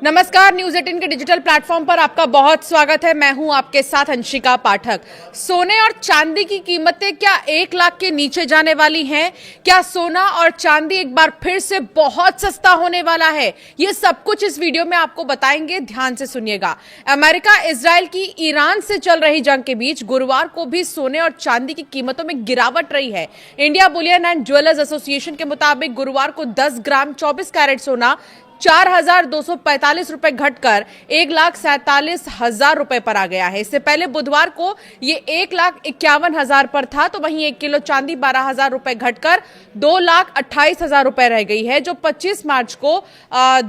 नमस्कार, न्यूज 18 के digital platform पर आपका बहुत स्वागत है। मैं हूं आपके साथ अंशिका पाठक। सोने और चांदी की कीमतें क्या 1 लाख के नीचे जाने वाली हैं? क्या सोना और चांदी एक बार फिर से बहुत सस्ता होने वाला है? ये सब कुछ इस वीडियो में आपको बताएंगे, ध्यान से सुनिएगा। अमेरिका इजराइल की ईरान से चल रही जंग के बीच गुरुवार को भी सोने और चांदी की कीमतों में गिरावट रही है। India Boolean and jewellers association के मुताबिक गुरुवार को 10 ग्राम 24 कैरेट सोना 4,245 रुपए घटकर 1,47,000 रुपए पर आ गया है। इससे पहले बुधवार को ये 1,51,000 पर था, तो वहीं 1 किलो चांदी 12,000 रुपए घटकर 2,28,000 रुपए रह गई है, जो 25 मार्च को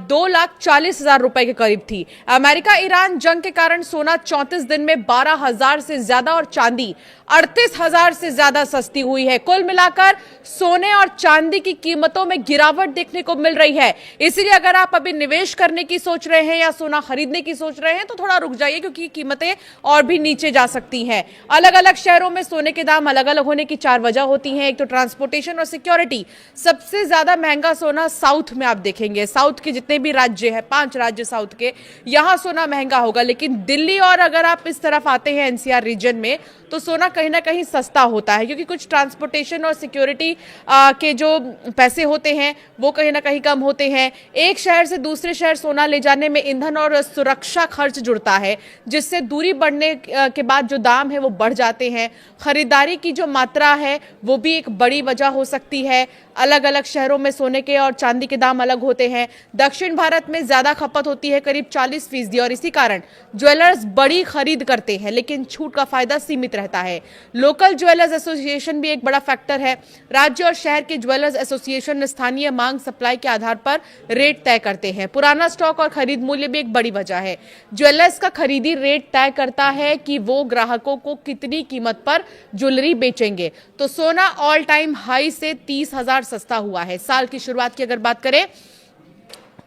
2,40,000 रुपए के करीब थी। अमेरिका ईरान जंग के कारण सोना 34 दिन में 12,000 से ज्यादा और चांदी 38,000 से ज्यादा सस्ती हुई है। कुल मिलाकर सोने और चांदी की कीमतों में गिरावट देखने को मिल रही है। इसलिए अगर आप अभी निवेश करने की सोच रहे हैं या सोना खरीदने की सोच रहे हैं तो थोड़ा रुक जाइए, क्योंकि कीमतें और भी नीचे जा सकती हैं। अलग अलग शहरों में सोने के दाम अलग अलग होने की 4 वजह होती हैं। एक तो ट्रांसपोर्टेशन और सिक्योरिटी। सबसे ज्यादा महंगा सोना साउथ में आप देखेंगे। साउथ के जितने भी राज्य हैं, 5 राज्य साउथ के, यहां सोना महंगा होगा। लेकिन दिल्ली और अगर आप इस तरफ आते हैं एनसीआर रीजन में, तो सोना कहीं ना कहीं सस्ता होता है, क्योंकि कुछ ट्रांसपोर्टेशन और सिक्योरिटी के जो पैसे होते हैं वो कहीं ना कहीं कम होते हैं। एक शहर से दूसरे शहर सोना ले जाने में ईंधन और सुरक्षा खर्च जुड़ता है, जिससे दूरी बढ़ने के बाद जो दाम है वो बढ़ जाते हैं। खरीदारी की जो मात्रा है वो भी एक बड़ी वजह हो सकती है। अलग अलग शहरों में सोने के और चांदी के दाम अलग होते हैं। दक्षिण भारत में ज्यादा खपत होती है, करीब 40%, और इसी कारण ज्वेलर्स बड़ी खरीद करते हैं, लेकिन छूट का फायदा सीमित रहता है। लोकल ज्वेलर्स एसोसिएशन भी एक बड़ा फैक्टर है। राज्य और शहर के ज्वेलर्स एसोसिएशन स्थानीय मांग सप्लाई के आधार पर रेट तय करते हैं। पुराना स्टॉक और खरीद मूल्य भी एक बड़ी वजह है। ज्वेलर्स का खरीदी रेट तय करता है कि वो ग्राहकों को कितनी कीमत पर ज्वेलरी बेचेंगे। तो सोना ऑल टाइम हाई से 30,000 सस्ता हुआ है। साल की शुरुआत की अगर बात करें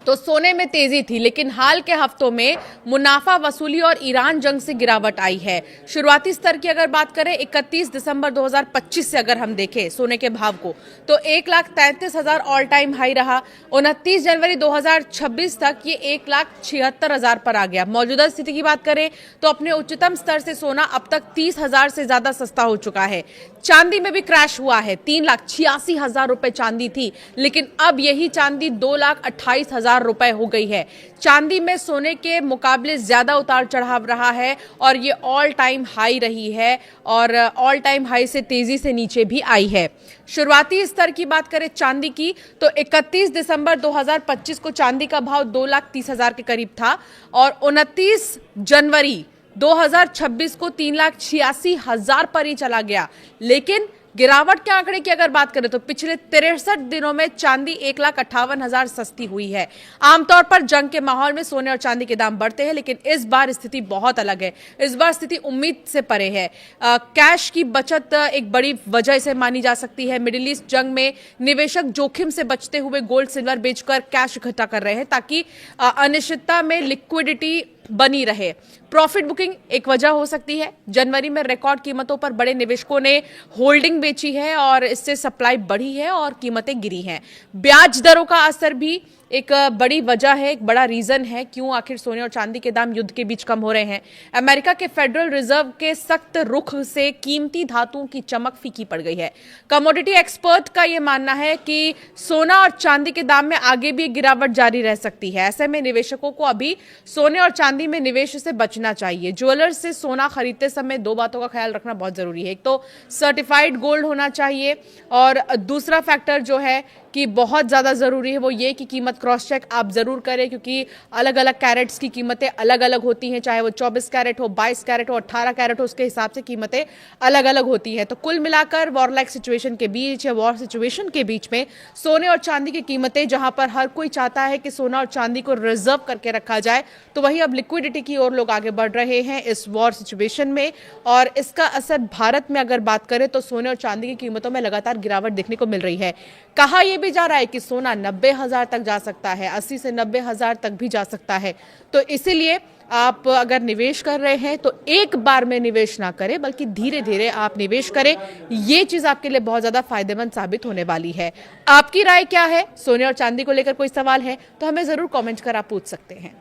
तो सोने में तेजी थी, लेकिन हाल के हफ्तों में मुनाफा वसूली और ईरान जंग से गिरावट आई है। शुरुआती स्तर की अगर बात करें 31 दिसंबर 2025 से अगर हम देखें सोने के भाव को, तो 1,33,000 ऑल टाइम हाई रहा। 29 जनवरी 2026 तक ये 1,76,000 पर आ गया। मौजूदा स्थिति की बात करें तो अपने उच्चतम स्तर से सोना अब तक 30,000 से ज्यादा सस्ता हो चुका है। चांदी में भी क्रैश हुआ है। 3,86,000 रुपए चांदी थी, लेकिन अब यही चांदी 2,28,000 रुपए हो गई है। चांदी में सोने के मुकाबले ज्यादा उतार चढ़ाव रहा है और ये ऑल टाइम हाई रही है, और ऑल टाइम हाई से तेजी से नीचे भी आई है। शुरुआती स्तर की बात करें चांदी की तो 31 दिसंबर 2025 को चांदी का भाव 2,30,000 के करीब था, और 29 जनवरी 2026 को 3,86,000 पर ही चला गया। लेकिन गिरावट के आंकड़े की अगर बात करें तो पिछले 63 दिनों में चांदी 1,58,000 सस्ती हुई है। आमतौर पर जंग के माहौल में सोने और चांदी के दाम बढ़ते हैं, लेकिन इस बार स्थिति बहुत अलग है। इस बार स्थिति उम्मीद से परे है। कैश की बचत एक बड़ी वजह से मानी जा सकती है। मिडिल ईस्ट जंग में निवेशक जोखिम से बचते हुए गोल्ड सिल्वर बेचकर कैश इकट्ठा कर रहे हैं, ताकि अनिश्चितता में लिक्विडिटी बनी रहे। प्रॉफिट बुकिंग एक वजह हो सकती है। जनवरी में रिकॉर्ड कीमतों पर बड़े निवेशकों ने होल्डिंग बेची है और इससे सप्लाई बढ़ी है और कीमतें गिरी हैं। ब्याज दरों का असर भी एक बड़ी वजह है, एक बड़ा रीजन है क्यों आखिर सोने और चांदी के दाम युद्ध के बीच कम हो रहे हैं। अमेरिका के फेडरल रिजर्व के सख्त रुख से कीमती धातुओं की चमक फीकी पड़ गई है। कमोडिटी एक्सपर्ट का यह मानना है कि सोना और चांदी के दाम में आगे भी गिरावट जारी रह सकती है। ऐसे में निवेशकों को अभी सोने और चांदी में निवेश से बचना चाहिए। ज्वेलर्स से सोना खरीदते समय 2 बातों का ख्याल रखना बहुत जरूरी है। एक तो सर्टिफाइड गोल्ड होना चाहिए, और दूसरा फैक्टर जो है कि बहुत ज़्यादा ज़रूरी है वो ये कि कीमत क्रॉस चेक आप ज़रूर करें, क्योंकि अलग अलग कैरेट्स की कीमतें अलग अलग होती हैं। चाहे वो 24 कैरेट हो, 22 कैरेट हो, 18 कैरेट हो, उसके हिसाब से कीमतें अलग अलग होती हैं। तो कुल मिलाकर वॉर लाइक सिचुएशन के बीच या वॉर सिचुएशन के बीच में सोने और चांदी की कीमतें, जहां पर हर कोई चाहता है कि सोना और चांदी को रिजर्व करके रखा जाए, तो वहीं अब लिक्विडिटी की ओर लोग आगे बढ़ रहे हैं इस वॉर सिचुएशन में। और इसका असर भारत में अगर बात करें तो सोने और चांदी की कीमतों में लगातार गिरावट देखने को मिल रही है। कहा यह भी जा रहा है कि सोना 90,000 तक जा सकता है, 80 से 90,000 तक भी जा सकता है। तो इसीलिए आप अगर निवेश कर रहे हैं तो एक बार में निवेश ना करें, बल्कि धीरे धीरे आप निवेश करें। ये चीज आपके लिए बहुत ज्यादा फायदेमंद साबित होने वाली है। आपकी राय क्या है? सोने और चांदी को लेकर कोई सवाल है तो हमें जरूर कमेंट कर आप पूछ सकते हैं।